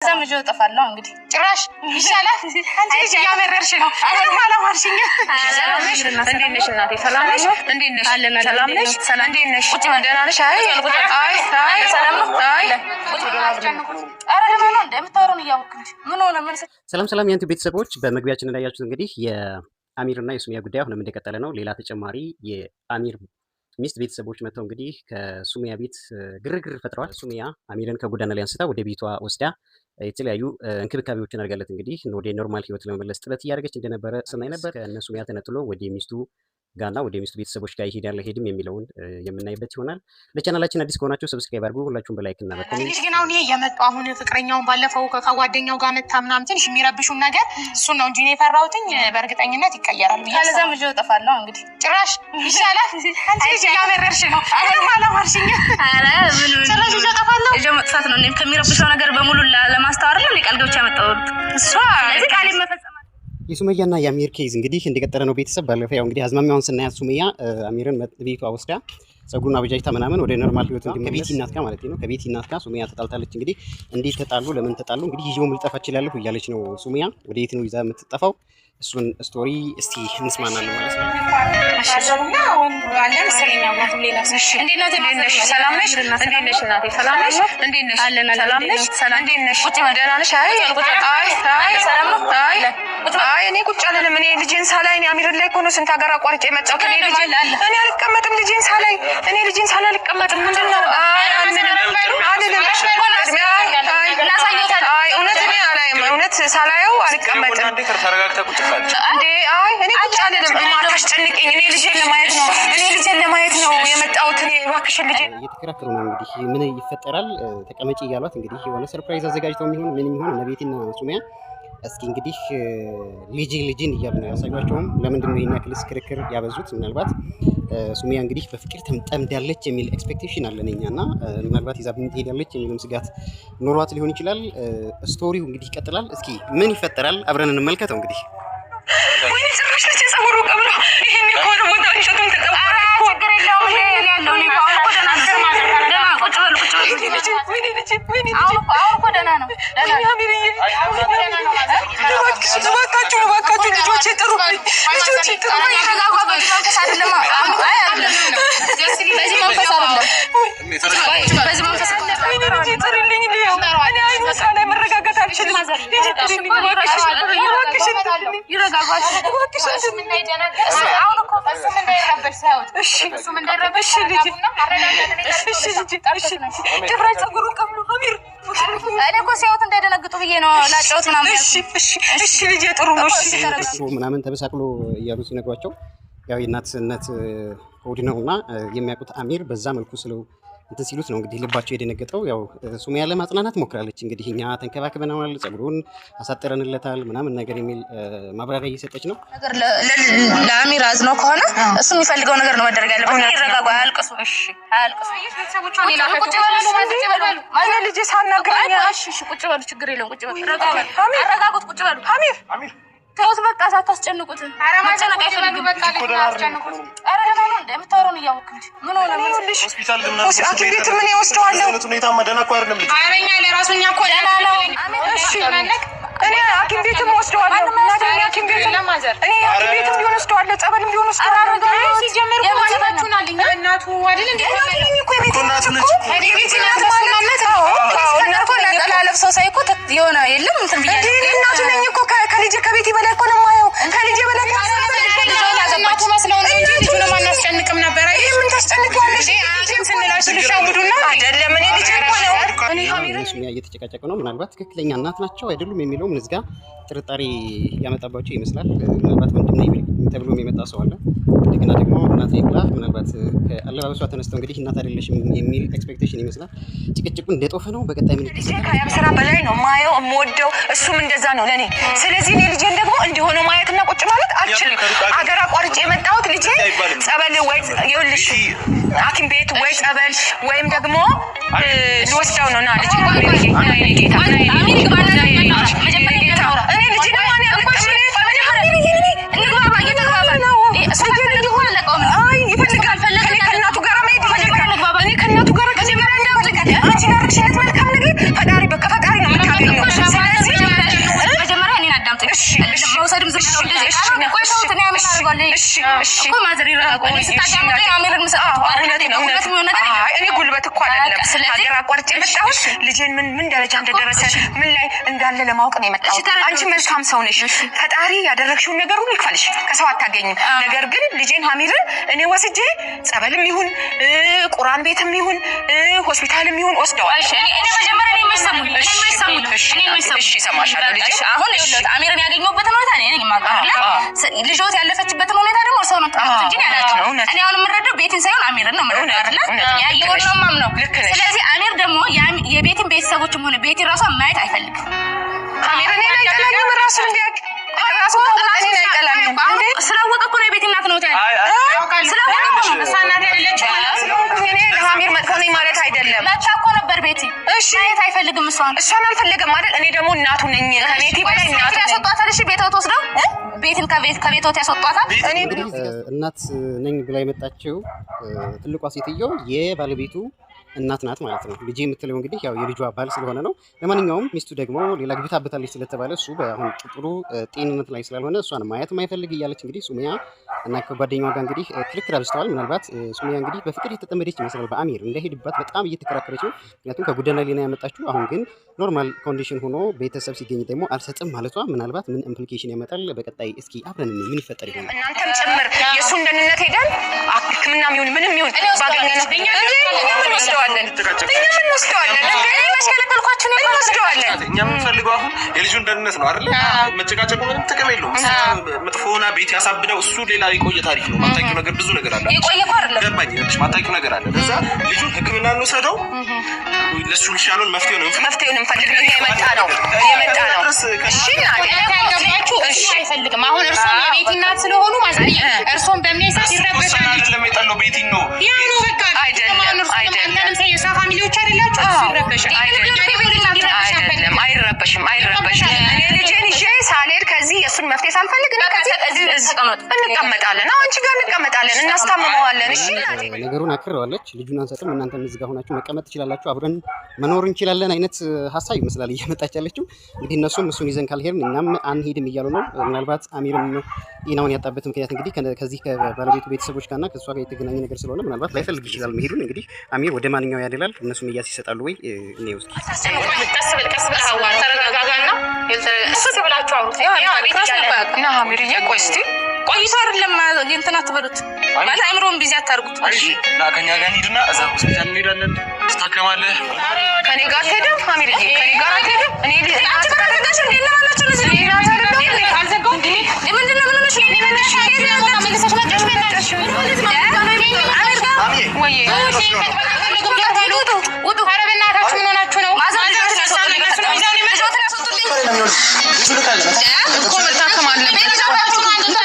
ዘመጆ ተፋለው እንግዲህ ጭራሽ ይሻላል አንቺ ልጅ ያመረርሽ ነው አላ ማርሽኝ እንዴት ነሽ እናቴ ሰላም ነሽ እንዴት ነሽ ሰላም ነሽ ሰላም እንዴት ነሽ ቁጭ ደህና ነሽ አይ ሰላም ነው አይ አረ ለምን ነው እንደምታወሩን ያውቁት ምን ሆነ ምን ሰላም ያንተ ቤተሰቦች በመግቢያችን ላይ ያያችሁት እንግዲህ የአሚርና የሱሚያ ጉዳይ አሁንም እንደቀጠለ ነው። ሌላ ተጨማሪ የአሚር ሚስት ቤተሰቦች መጥተው እንግዲህ ከሱሚያ ቤት ግርግር ፈጥረዋል። ሱሚያ አሚርን ከጎዳና ላይ አንስታ ወደ ቤቷ ወስዳ የተለያዩ እንክብካቤዎችን አድርጋለት እንግዲህ ወደ ኖርማል ህይወት ለመመለስ ጥረት እያደረገች እንደነበረ ስናይ ነበር። ከሱሚያ ተነጥሎ ወደ ሚስቱ ጋና ወደ ሚስቱ ቤተሰቦች ጋር ይሄዳል አይሄድም የሚለውን የምናይበት ይሆናል። ለቻናላችን አዲስ ከሆናችሁ ሰብስክራይብ አድርጉ። ሁላችሁም በላይክ እና በኮሜንት ልጅ ግን አሁን የመጣው አሁን ፍቅረኛውን ባለፈው ከጓደኛው ጋር መታ ምናምን ትንሽ የሚረብሹን ነገር እሱ ነው እንጂ ነው የፈራሁትኝ በእርግጠኝነት ይቀየራል። ካለዛ ምጆ ተፋለው እንግዲህ ጭራሽ ይሻላል አንቺ ልጅ ያመረርሽ ነው አላ ማርሽኝ አረ ምን ጭራሽ ይዞ ተፋለው ልጅ መጥፋት ነው እኔም ከሚረብሽው ነገር በሙሉ ለማስተዋር ነው ቃልዶች ያመጣው እሷ ለዚህ ቃል መፈጸም የሱመያና የአሚር ኬዝ እንግዲህ እንደቀጠለ ነው። ቤተሰብ ባለፈው ያው እንግዲህ አዝማሚያውን ስናያት ሱመያ አሚርን ቤቷ ወስዳ ጸጉሩን አበጃጅታ ምናምን ወደ ኖርማል ህይወት ከቤቲ እናት ጋር ማለት ነው ከቤቲ እናት ጋር ሱመያ ተጣልታለች። እንግዲህ እንዴት ተጣሉ ለምን ተጣሉ እንግዲህ ይዤው ልጠፋ እችላለሁ እያለች ነው ሱመያ። ወደ የት ነው ይዛ የምትጠፋው? እሱን ስቶሪ እስቲ እንስማናለን ማለት ነው። አሻሻውና አሁን አለን ሰለኛው ማለት ሌላ እንዴት ነሽ ሰላም ነሽ እንዴት ነሽ እናቴ ሰላም ነሽ እንዴት ነሽ ሰላም ነሽ ሰላም እንዴት ነሽ ቁጭ ደህና ነሽ አይ ሰላም ነው አይ እኔ ቁጭ አልልም። እኔ ልጄን ሳላይ እኔ አሚር ላይ ሆኖ ስንት ሀገር አቋርጬ መጣሁ። እኔ አልቀመጥም ልጄን ሳላይ አልቀመጥም። ምንድነው አይ እውነት ሳላየው አልቀመጥም እንዴ አይ እኔ ቁጭ አልልም። ማታስጨንቀኝ እኔ ልጄን ለማየት ነው የመጣሁት። እኔ እባክሽ ልጄን እየተከራከሩ ነው እንግዲህ ምን ይፈጠራል ተቀመጪ እያሏት እንግዲህ የሆነ ሰርፕራይዝ አዘጋጅተው የሚሆን ምን የሚሆን ነቤቲና ሱመያ እስኪ እንግዲህ ልጅን እያሉ ነው ያሳዩአቸውም። ለምንድን ነው የኛ ክልስ ክርክር ያበዙት? ምናልባት ሱመያ እንግዲህ በፍቅር ተምጠምዳለች የሚል ኤክስፔክቴሽን አለን እኛና ምናልባት ይዛ ትሄዳለች የሚልም ስጋት ኖሯት ሊሆን ይችላል። ስቶሪው እንግዲህ ይቀጥላል። እስኪ ምን ይፈጠራል አብረን እንመልከተው። እንግዲህ ወይ ጭራሽ ልጅ ጸጉሩ ቀብራ ይሄን ኮር ቦታ እንሸቱን ተቀበራ ችግር የለውም ያለው ነው ኮደና ደና ቁጭ በሉ አሁን ደና ነው አሚርዬ እባካችሁ ልጆቼ ጥሩ ምናምን ተበሳቅሎ እያሉ ሲነግሯቸው ያው የእናትነት ሆድ ነውና የሚያውቁት አሚር በዛ መልኩ ስለው እንትን ሲሉት ነው እንግዲህ ልባቸው የደነገጠው። ያው ሱመያ ለማጽናናት ሞክራለች። እንግዲህ እኛ ተንከባክበናል፣ ጸጉሩን አሳጥረንለታል ምናምን ነገር የሚል ማብራሪያ እየሰጠች ነው። ነገር ለአሚር አዝነው ከሆነ እሱ የሚፈልገው ነገር ነው መደረግ ያለበት። ይረጋጋ፣ አያልቅሱ። እሺ አያልቅሱ። ቤተሰቦቿን ይላከው ቁጭ በሉ ማለት ልጅ ሳናግረኝ እሺ ቁጭ በሉ ችግር የለውም ቁጭ በሉ አረጋጉት ቁጭ በሉ አሚር ተውት በቃ ሳታስጨንቁት። ኧረ ማጨነቅ አይፈልግም በቃ አስጨንቁት። ኧረ ለምን እንደምታወሩን እያወቅሁት ምን ሆነ ምን ሆስፒታል ሐኪም ቤት ምን ይወስደዋለሁ? ሁኔታ ማደና እኮ አይደለም ልጅ አረኛ ለራሱኛ እኮ ደህና ነው። እሺ እኔ ሐኪም ቤትም ወስደዋለሁ። ማደኛ ሐኪም ቤት ለማዘር እኔ ሐኪም ቤትም ቢሆን ወስደዋለሁ፣ ጸበልም ቢሆን ወስደዋለሁ። ሲጀመር የማዘባችሁን አለኝ እናቱ አይደል እንዴ እኮ እናቱ ነች። ቤት እናቱ ማለት ነው። እናቱ ለጠላ ለብሰው ሳይኮ የሆነ የለም እንትን ብዬ እናቱ ነኝ እኮ ከልጄ ከቤት በላይ እኮ ነው የማየው። ከልጄ በላይ እናቱ መስለው ነው እንጂ ልጁን ማናስጨንቅም ነበር። ይሄ ምን ታስጨንቂዋለሽ? አሁን ስንላሽ ልሻውዱና አይደለም እኔ ልጅ እኮ ነው። እኔ ሱመያ እየተጨቃጨቀ ነው። ምናልባት ትክክለኛ እናት ናቸው አይደሉም የሚለው ምንዝጋ ጥርጣሬ ያመጣባቸው ይመስላል። ምናልባት ወንድም ነኝ ተብሎ የሚመጣ ሰው አለ። እንደገና ደግሞ እናት ይብላ ምናልባት ከአለባበሷ ተነስተው እንግዲህ እናት አይደለሽም የሚል ኤክስፔክቴሽን ይመስላል። ጭቅጭቁ እንደጦፈ ነው። በቀጣይ ምን ይከሰታል? ከያም ስራ በላይ ነው ማየው የምወደው፣ እሱም እንደዛ ነው ለኔ። ስለዚህ እኔ ልጄን ደግሞ እንዲሆነ ማየትና ቁጭ ማለት አልችልም። አገር አቋርጬ የመጣሁት ልጄ ጸበል ወይ ይኸውልሽ ሐኪም ቤት ወይ ጸበል ወይም ደግሞ ልወስደው ነው። ና ልጄ ጌታ እኔ ልጄ ለማን ያልኩሽ ይፈልጋል ከእናቱ ጋር መሄድ ይፈልጋል። እኔ ከእናቱ ጋር ከጀመረ እንዳልፈልጋል አንቺ ላርክሽነት መልካም ነገር ፈጣሪ በቃ ፈጣሪ ነው የምታገኘው። እኮ ማዘር ይረጋጉ። ስታዳምጡ አሚርን ምሰጣው እኔ ጉልበት እኮ አይደለም ሀገር አቋርጬ የመጣሁት ልጄን ምን ደረጃ እንደደረሰ ምን ላይ እንዳለ ለማወቅ ነው የመጣሁት። አንቺ መልካም ሰው ነሽ። ፈጣሪ ያደረግሽውን ነገር ሁሉ ይክፈልሽ። ከሰው አታገኝም። ነገር ግን ልጄን አሚርን እኔ ወስጄ ጸበልም ይሁን ቁርአን ቤትም ይሁን ሆስፒታልም ይሁን ወስደዋል። እኔ መጀመሪያ ነው የማይሰሙኝ። እሺ ሰማሻለሁ ልጄ። አሁን ይኸውልህ አሚርን ያገኘሁበትን ሁኔታ እኔ ነኝ የማውቀው። ልጆት ያለፈችበትን ሁኔታ ደግሞ ሰው ነው ታውቁት እንጂ ያላችሁ። እኔ አሁን የምረዳው ቤትን ሳይሆን አሚርን ነው የምረዳው አይደል? ያየውን ነው የማምነው። ስለዚህ አሚር ደግሞ የቤትን ቤተሰቦችም ሆነ ቤት ራሷ ማየት አይፈልግም። አሚርን እኔ አይቀላኝም ራሱ እንዲያውቅ ራሱ ታውቃለህ። እኔ አይቀላኝም እንዴ ስላወቀ እኮ ነው የቤት እናት ነው ታዲያ። ስላወቀ እኮ ነው ሳናት ያለች እኔ አሚር መጥፎ ነኝ ማለት አይደለም። መጣ እኮ ነበር ቤት። እሺ ማየት አይፈልግም። እሷን አልፈልግም አይደል? እኔ ደግሞ እናቱ ነኝ። ከቤት በላይ እናቱ ነኝ። ያስወጣታል። እሺ ቤት ወስደው ቤትን ከቤት ያስወጣታል። እኔ እናት ነኝ ብላ የመጣችው ትልቋ ሴትየው የባለቤቱ እናት ናት ማለት ነው። ልጄ የምትለው እንግዲህ ያው የልጇ ባል ስለሆነ ነው። ለማንኛውም ሚስቱ ደግሞ ሌላ ግብታበታለች ስለተባለ እሱ በአሁን ጥሩ ጤንነት ላይ ስላልሆነ እሷን ማየት ማይፈልግ እያለች እንግዲህ ሱመያ እና ከጓደኛዋ ጋር እንግዲህ ክርክር አብዝተዋል። ምናልባት ሱመያ እንግዲህ በፍቅር የተጠመደች ይመስላል በአሚር እንዳይሄድባት በጣም እየተከራከረች ነው። ምክንያቱም ከጎዳና ላይ ነው ያመጣችው። አሁን ግን ኖርማል ኮንዲሽን ሆኖ ቤተሰብ ሲገኝ ደግሞ አልሰጥም ማለቷ ምናልባት ምን ኢምፕሊኬሽን ያመጣል በቀጣይ እስኪ አብረን ምን ይፈጠር ይሆናል። እናንተም ጭምር የእሱን ደህንነት ሄደን ሕክምናም ይሁን ምንም ይሁን ባገኘነው እኛ የምንፈልገው አሁን የልጁን ደህንነት ነው አይደለ? መጨቃጨቁ ምንም ጥቅም የለውም። መጥፎና ቤት ያሳብደው እሱ ሌላ የቆየ ታሪክ ነው። ማታውቂው ነገር ብዙ ነገር አለ። ገባኝ። ማታውቂው ነገር አለ። ለዛ ልጁን ሕክምና እንውሰደው። ለሱ የሚሻለውን መፍትሄውን እንፈልግ። የመጣ ነው። እሺ አይፈልግም። አሁን እርሶም የቤት እናት ስለሆኑ ማለት እርሶም በሚያሳስ ይረበሻል። አይደለም የጠለው ቤት ነው አይደለም የሳ ፋሚሊዎች አይደላችሁ። ይረበሻል። አይረበሽም። እኔ ልጄን ይዤ ሳልሄድ ከዚህ እሱን መፍትሄ ሳልፈልግ እንቀመጣለን። አንቺ ጋር እንቀመጣለን፣ እናስታምመዋለን። እሺ ነገሩን አክረዋለች። ልጁን አንሰጥም፣ እናንተም እዚህ ጋር ሆናችሁ መቀመጥ ትችላላችሁ፣ አብረን መኖር እንችላለን አይነት ሀሳብ ይመስላል እየመጣች ያለችው። እንግዲህ እነሱም እሱን ይዘን ካልሄድን እኛም አንሄድም እያሉ ነው። ምናልባት አሚርም ጤናውን ያጣበት ምክንያት እንግዲህ ከዚህ ከባለቤቱ ቤተሰቦች ጋርና ከእሷ ጋር የተገናኘ ነገር ስለሆነ ምናልባት ላይፈልግ ይችላል መሄዱን። እንግዲህ አሚር ወደ ማንኛው ያደላል? እነሱም እያስ ይሰጣሉ ወይ? እኔ ውስጥ ተረጋጋና ብላችሁ አውሩት። እና አሚርዬ ቆይ እስኪ ቆይቶ አይደለም እንትን አትበሉት ማለት አይምሮን ቢዚ አታርጉት። እሺ እና ከኛ ጋር እንሂድና እዛ ሆስፒታል እንሄዳለን። ትታከማለህ። ከኔ ጋር አትሄድም አሚርዬ? ከኔ ጋር አትሄድም? እኔ አንቺ ተረጋጋሽ እንዴ? ለማናችሁ ነው እዚህ ነው ታረጋጋሽ? አልዘጋው እንዴ? ምንድነው ምን ሆነሽ ነው? መልሰሽ መጣሽ በእናትሽ። አሚር ጋር ወይ ውጡ። ኧረ በእናታችሁ ምን ሆናችሁ ነው? ማዘር ልጆትን ያስወጡልኝ።